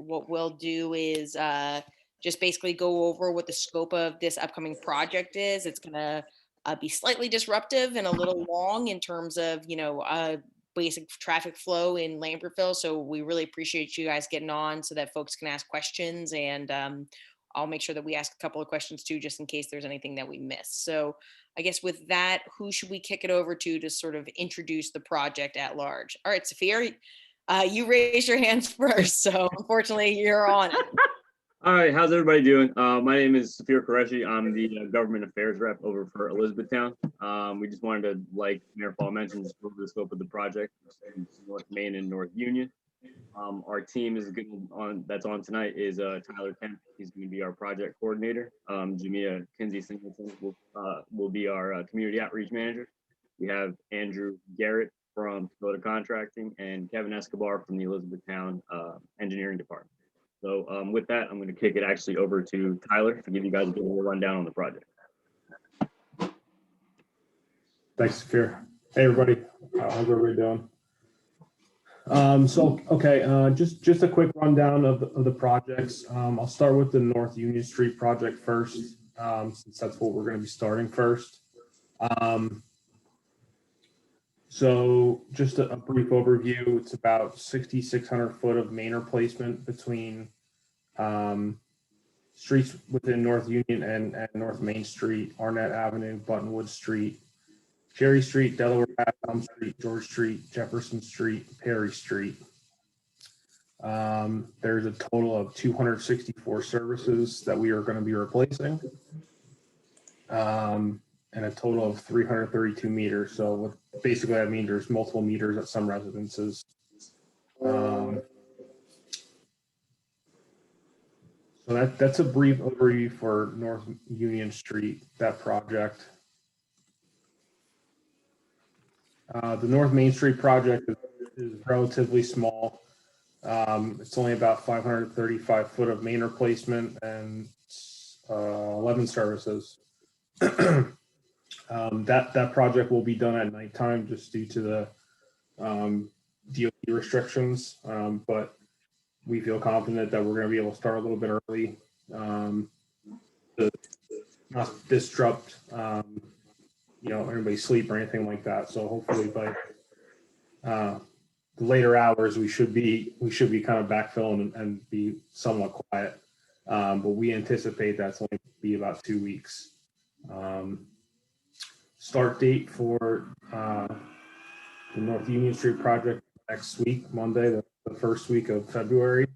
what we'll do is just basically go over what the scope of this upcoming project is. It's going to be slightly disruptive and a little long in terms of, basic traffic flow in Lambertville. So we really appreciate you guys getting on so that folks can ask questions. And I'll make sure that we ask a couple of questions too, just in case there's anything that we miss. So I guess with that, who should we kick it over to sort of introduce the project at large? All right, Sophia, you raised your hands first. So unfortunately, you're on it. All right, how's everybody doing? My name is Sophia Qureshi. I'm the government affairs rep over for Elizabethtown. We just wanted to, like Mayor Paul mentioned, just go over the scope of the project in North Main and North Union. Our team is that's on tonight is Tyler Kent. He's going to be our project coordinator. Jamia Kinsey Singleton will be our community outreach manager. We have Andrew Garrett from Dakota Contracting and Kevin Escobar from the Elizabethtown engineering department. So with that, I'm going to kick it actually over to Tyler to give you guys a bit of a rundown on the project. Thanks, Sophia. Hey, everybody. How's everybody doing? Just a quick rundown of the projects. I'll start with the North Union Street project first, since that's what we're going to be starting first. So just a brief overview. It's about 6,600 foot of main replacement between streets within North Union and North Main Street, Arnett Avenue, Buttonwood Street, Cherry Street, Delaware Ave, Elm Street, George Street, Jefferson Street, Perry Street. There's a total of 264 services that we are going to be replacing. And a total of 332 meters. So what basically that means there's multiple meters at some residences. So that's a brief overview for North Union Street, that project. The North Main Street project is relatively small. It's only about 535 foot of main replacement and 11 services. That project will be done at nighttime just due to the DOT restrictions, but we feel confident that we're going to be able to start a little bit early to not disrupt everybody's sleep or anything like that. So hopefully by the later hours we should be kind of backfilling and be somewhat quiet, but we anticipate that's only be about 2 weeks. Start date for the North Union Street project next week, Monday, the first week of February.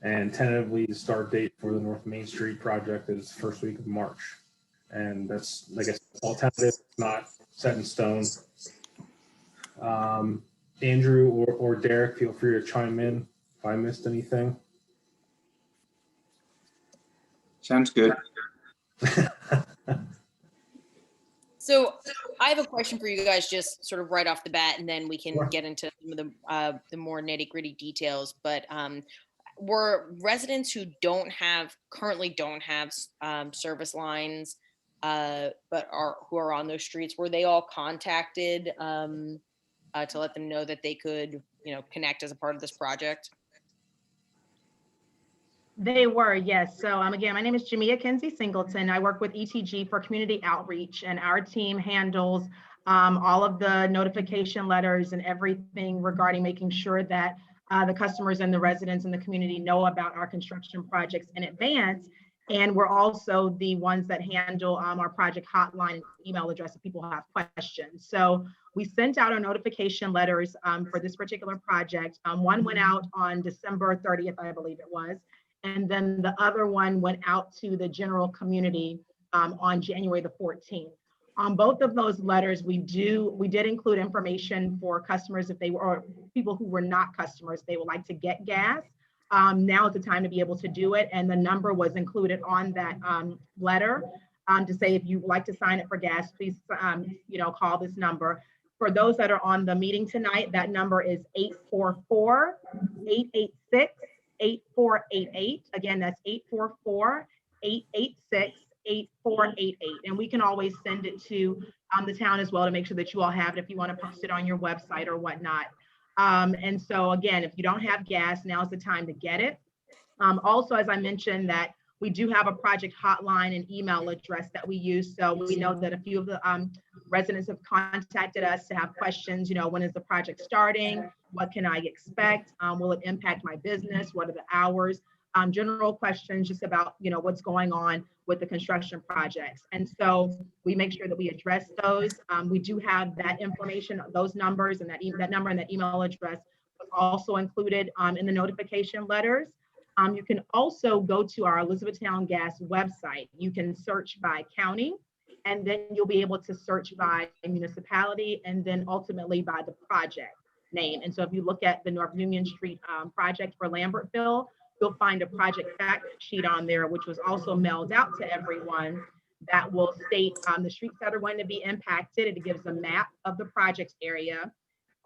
And tentatively the start date for the North Main Street project is first week of March. And that's, like I said, all tentative, it's not set in stone. Andrew or Derek, feel free to chime in if I missed anything. Sounds good. So I have a question for you guys, just sort of right off the bat, and then we can get into some of the more nitty gritty details. But were residents who currently don't have service lines, but who are on those streets, were they all contacted to let them know that they could, connect as a part of this project? They were, yes. So again, my name is Jamia Kinsey Singleton. I work with ETG for community outreach, and our team handles all of the notification letters and everything regarding making sure that the customers and the residents in the community know about our construction projects in advance. And we're also the ones that handle our project hotline and email address if people have questions. So we sent out our notification letters for this particular project. One went out on December 30th, I believe it was. And then the other one went out to the general community on January the 14th. On both of those letters, we did include information for customers if they were, or people who were not customers, they would like to get gas. Now is the time to be able to do it. And the number was included on that letter to say, if you would like to sign up for gas, please call this number. For those that are on the meeting tonight, that number is 844-886-8488. Again, that's 844-886-8488. And we can always send it to the town as well to make sure that you all have it if you want to post it on your website or whatnot. And so again, if you don't have gas, now's the time to get it. Also, as I mentioned, that we do have a project hotline and email address that we use. So we know that a few of the residents have contacted us to have questions, when is the project starting? What can I expect? Will it impact my business? What are the hours? General questions just about, what's going on with the construction projects. And so we make sure that we address those. We do have that information, those numbers and that number and that email address was also included in the notification letters. You can also go to our Elizabethtown Gas website. You can search by county, and then you'll be able to search by municipality, and then ultimately by the project name. And so if you look at the North Union Street project for Lambertville, you'll find a project fact sheet on there, which was also mailed out to everyone, that will state the streets that are going to be impacted. It gives a map of the project area.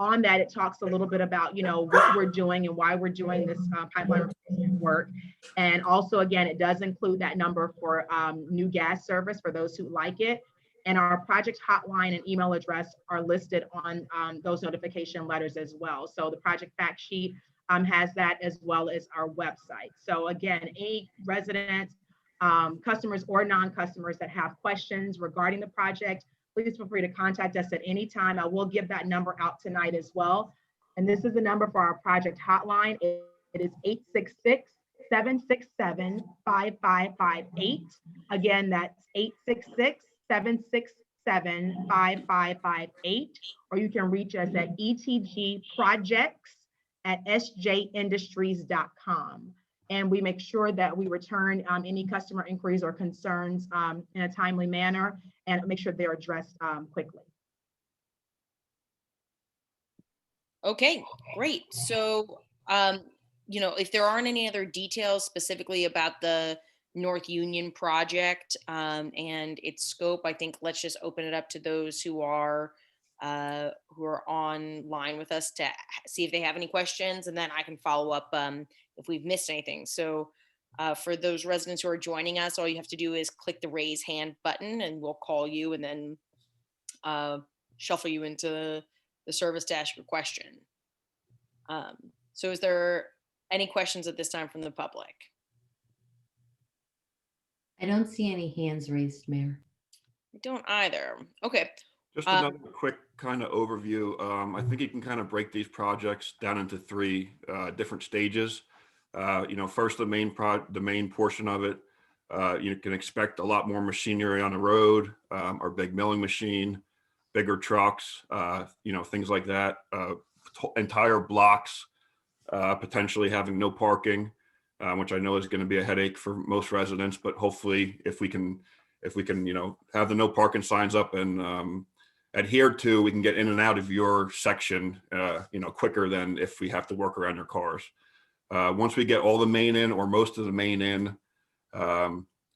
On that, it talks a little bit about, what we're doing and why we're doing this pipeline replacement work. And also, again, it does include that number for new gas service for those who like it. And our project hotline and email address are listed on those notification letters as well. So the project fact sheet has that, as well as our website. So again, any residents, customers or non-customers that have questions regarding the project, please feel free to contact us at any time. I will give that number out tonight as well. And this is the number for our project hotline. It is 866-767-5558. Again, that's 866-767-5558. Or you can reach us at etgprojects@sjindustries.com. And we make sure that we return any customer inquiries or concerns in a timely manner, and make sure they're addressed quickly. Okay, great. So, if there aren't any other details specifically about the North Union project and its scope, I think let's just open it up to those who are online with us to see if they have any questions, and then I can follow up if we've missed anything. So for those residents who are joining us, all you have to do is click the raise hand button and we'll call you and then shuffle you into the service to ask your question. So is there any questions at this time from the public? I don't see any hands raised, Mayor. I don't either. Okay. Just another quick kind of overview. I think you can kind of break these projects down into three different stages. First, the main portion of it, you can expect a lot more machinery on the road, our big milling machine, bigger trucks, things like that. Entire blocks potentially having no parking, which I know is going to be a headache for most residents. But hopefully, if we can, have the no parking signs up and adhered to, we can get in and out of your section, quicker than if we have to work around your cars. Once we get all the main in, or most of the main in,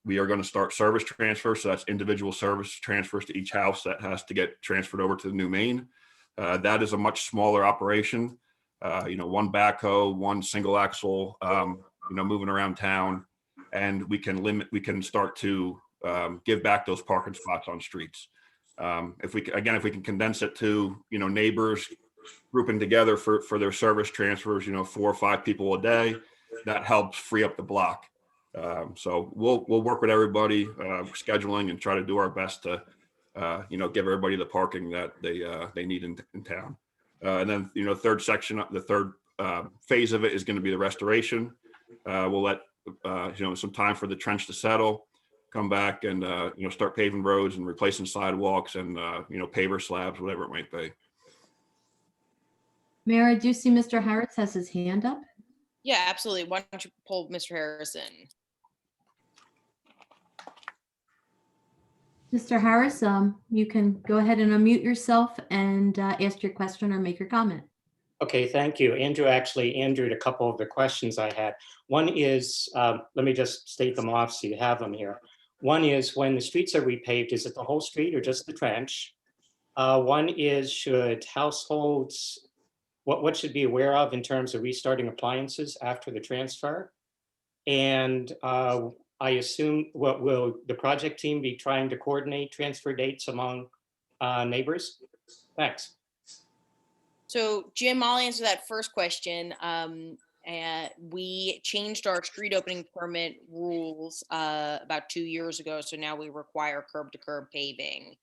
we are going to start service transfers. So that's individual service transfers to each house that has to get transferred over to the new main. That is a much smaller operation. One backhoe, one single axle, moving around town, and we can start to give back those parking spots on streets. If we can condense it to, neighbors grouping together for their service transfers, 4 or 5 people a day, that helps free up the block. So we'll work with everybody, scheduling, and try to do our best to, give everybody the parking that they need in town. And then, third phase of it is going to be the restoration. We'll let, some time for the trench to settle, come back and, start paving roads and replacing sidewalks and, paver slabs, whatever it might be. Mayor, I do see Mr. Harris has his hand up. Yeah, absolutely. Why don't you pull Mr. Harrison? Mr. Harris, you can go ahead and unmute yourself and ask your question or make your comment. Okay, thank you. Andrew actually answered a couple of the questions I had. One is, let me just state them off so you have them here. One is, when the streets are repaved, is it the whole street or just the trench? One is, should households, what should be aware of in terms of restarting appliances after the transfer? And I assume, will the project team be trying to coordinate transfer dates among neighbors? Thanks. So Jim, I'll answer that first question. and we changed our street opening permit rules about 2 years ago. So now we require curb to curb paving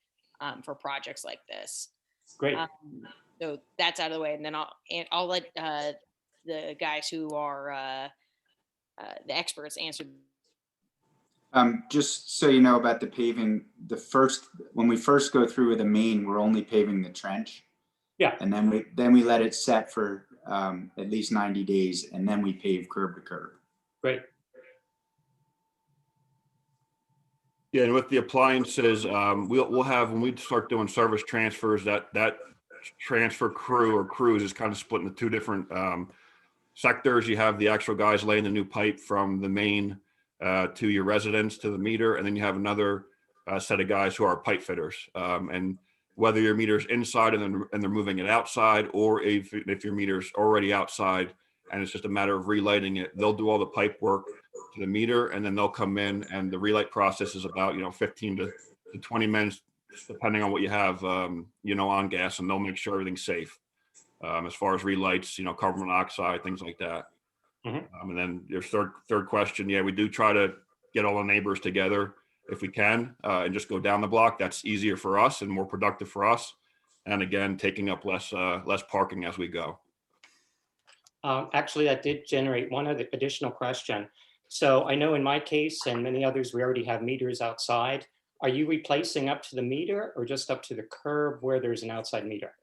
for projects like this. Great. So that's out of the way, and then I'll let the guys who are the experts answer. Just so you know about the paving, when we first go through with the main, we're only paving the trench. Yeah. And then we let it set for at least 90 days, and then we pave curb to curb. Great. Yeah, and with the appliances, we'll have, when we start doing service transfers, that transfer crew or crews is kind of split into two different sectors. You have the actual guys laying the new pipe from the main to your residence, to the meter, and then you have another set of guys who are pipe fitters. And whether your meter's inside and they're moving it outside, or if your meter's already outside and it's just a matter of relighting it, they'll do all the pipe work to the meter, and then they'll come in, and the relight process is about 15 to 20 minutes, depending on what you have on gas, and they'll make sure everything's safe as far as relights, carbon monoxide, things like that. And then your third question, yeah, we do try to get all the neighbors together if we can, and just go down the block. That's easier for us and more productive for us, and again, taking up less parking as we go. Actually, that did generate one other additional question. So I know in my case and many others, we already have meters outside. Are you replacing up to the meter or just up to the curb where there's an outside meter?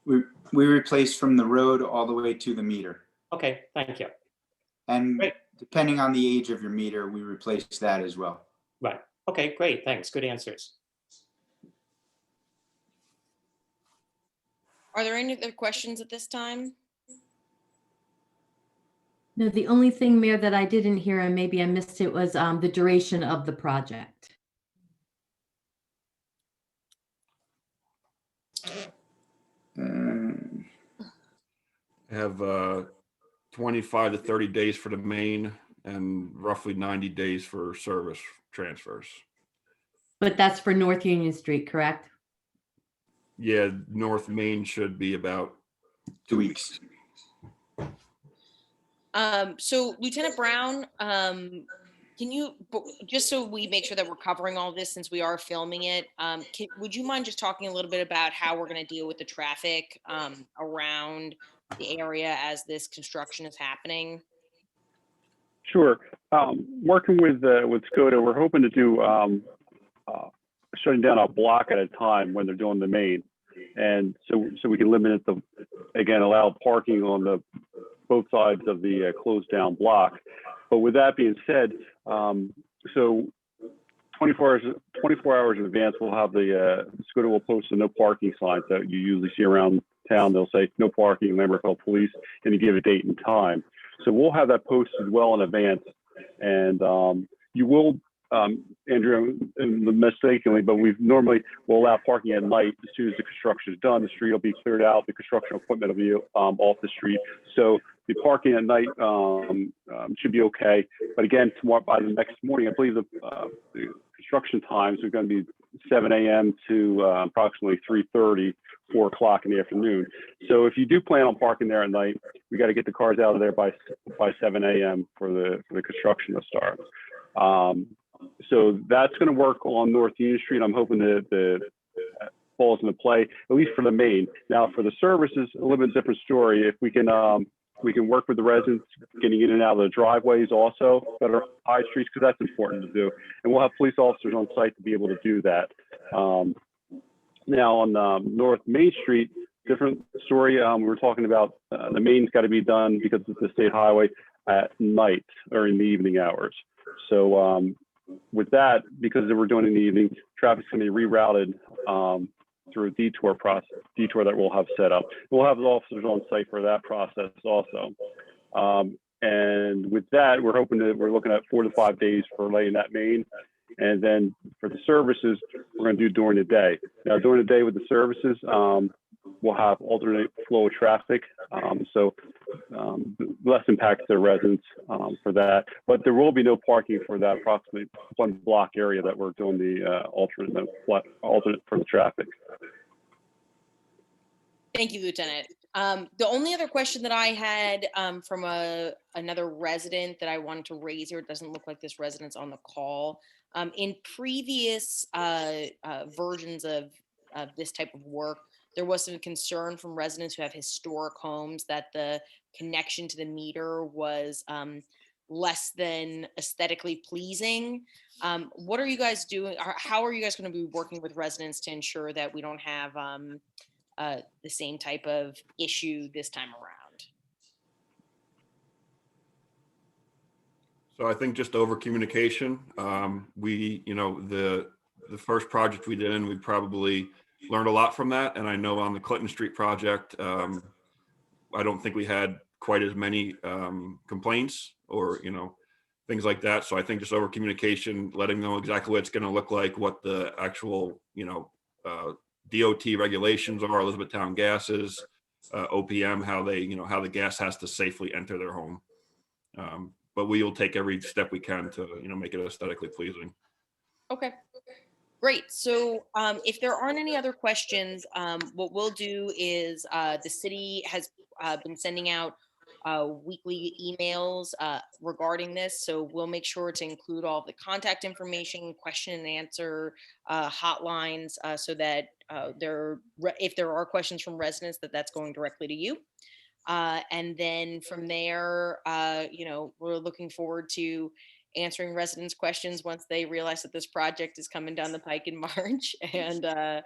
We replace from the road all the way to the meter. Okay, thank you. And Great. depending on the age of your meter, we replace that as well. Right. Okay, great. Thanks. Good answers. Are there any other questions at this time? No, the only thing, Mayor, that I didn't hear, and maybe I missed it, was the duration of the project. I have 25 to 30 days for the main and roughly 90 days for service transfers. But that's for North Union Street, correct? Yeah, North Main should be about 2 weeks. So Lieutenant Brown, can you, just so we make sure that we're covering all this since we are filming it, would you mind just talking a little bit about how we're going to deal with the traffic around the area as this construction is happening? Sure. Working with SCOTA, we're hoping to do shutting down a block at a time when they're doing the main, and so we can limit allow parking on both sides of the closed down block. But with that being said, so 24 hours in advance, we'll have SCOTA will post a no parking signs that you usually see around town. They'll say no parking, Lambertville Police, and you give a date and time. So we'll have that posted well in advance, and you will, Andrew, mistakenly, but we've normally will allow parking at night as soon as the construction is done. The street will be cleared out, the construction equipment will be off the street. So the parking at night should be okay. But again, tomorrow by the next morning, I believe the construction times are going to be 7 a.m. to approximately 3:30, 4 o'clock in the afternoon. So if you do plan on parking there at night, we got to get the cars out of there by 7 a.m. for the construction to start. So that's going to work on North Union Street. I'm hoping that falls into play, at least for the main. Now for the services, a little bit different story. If we can work with the residents getting in and out of the driveways also that are high streets, because that's important to do. And we'll have police officers on site to be able to do that. Now on North Main Street, different story. We were talking about the main's got to be done because it's a state highway at night or in the evening hours. So with that, because we're doing it in the evening, traffic's going to be rerouted through a detour that we'll have set up. We'll have the officers on site for that process also. And with that, we're looking at 4 to 5 days for laying that main. And then for the services, we're going to do during the day. Now, during the day with the services, we'll have alternate flow of traffic. So less impact to the residents for that. But there will be no parking for that approximately 1 block area that we're doing the alternate for the traffic. Thank you, Lieutenant. The only other question that I had from another resident that I wanted to raise here, it doesn't look like this resident's on the call. In previous versions of this type of work, there was some concern from residents who have historic homes that the connection to the meter was less than aesthetically pleasing. What are you guys doing? How are you guys going to be working with residents to ensure that we don't have the same type of issue this time around? So I think just over communication. We, the first project we did, we probably learned a lot from that. And I know on the Clinton Street project, I don't think we had quite as many complaints or, things like that. So I think just over communication, letting them know exactly what it's going to look like, what the actual, DOT regulations are, Elizabethtown Gas is, OPM, how they, how the gas has to safely enter their home. But we will take every step we can to, make it aesthetically pleasing. Okay, great. So if there aren't any other questions, what we'll do is the city has been sending out weekly emails regarding this. So we'll make sure to include all of the contact information, question and answer hotlines so that if there are questions from residents, that's going directly to you. And then from there, we're looking forward to answering residents' questions once they realize that this project is coming down the pike in March. And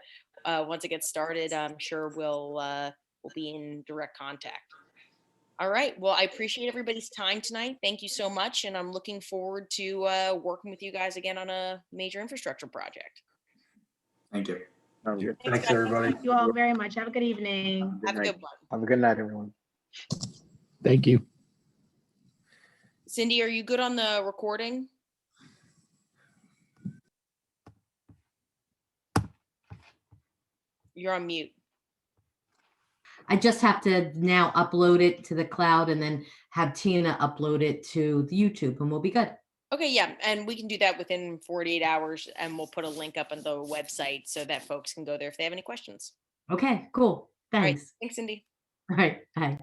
once it gets started, I'm sure we'll be in direct contact. All right. Well, I appreciate everybody's time tonight. Thank you so much. And I'm looking forward to working with you guys again on a major infrastructure project. Thank you. Thanks, everybody. Thank you all very much. Have a good evening. Have a good one. Have a good night, everyone. Thank you. Cindy, are you good on the recording? You're on mute. I just have to now upload it to the cloud and then have Tina upload it to the YouTube and we'll be good. Okay, yeah, and we can do that within 48 hours and we'll put a link up on the website so that folks can go there if they have any questions. Okay, cool. All right, Thanks. thanks, Cindy. All right. Bye.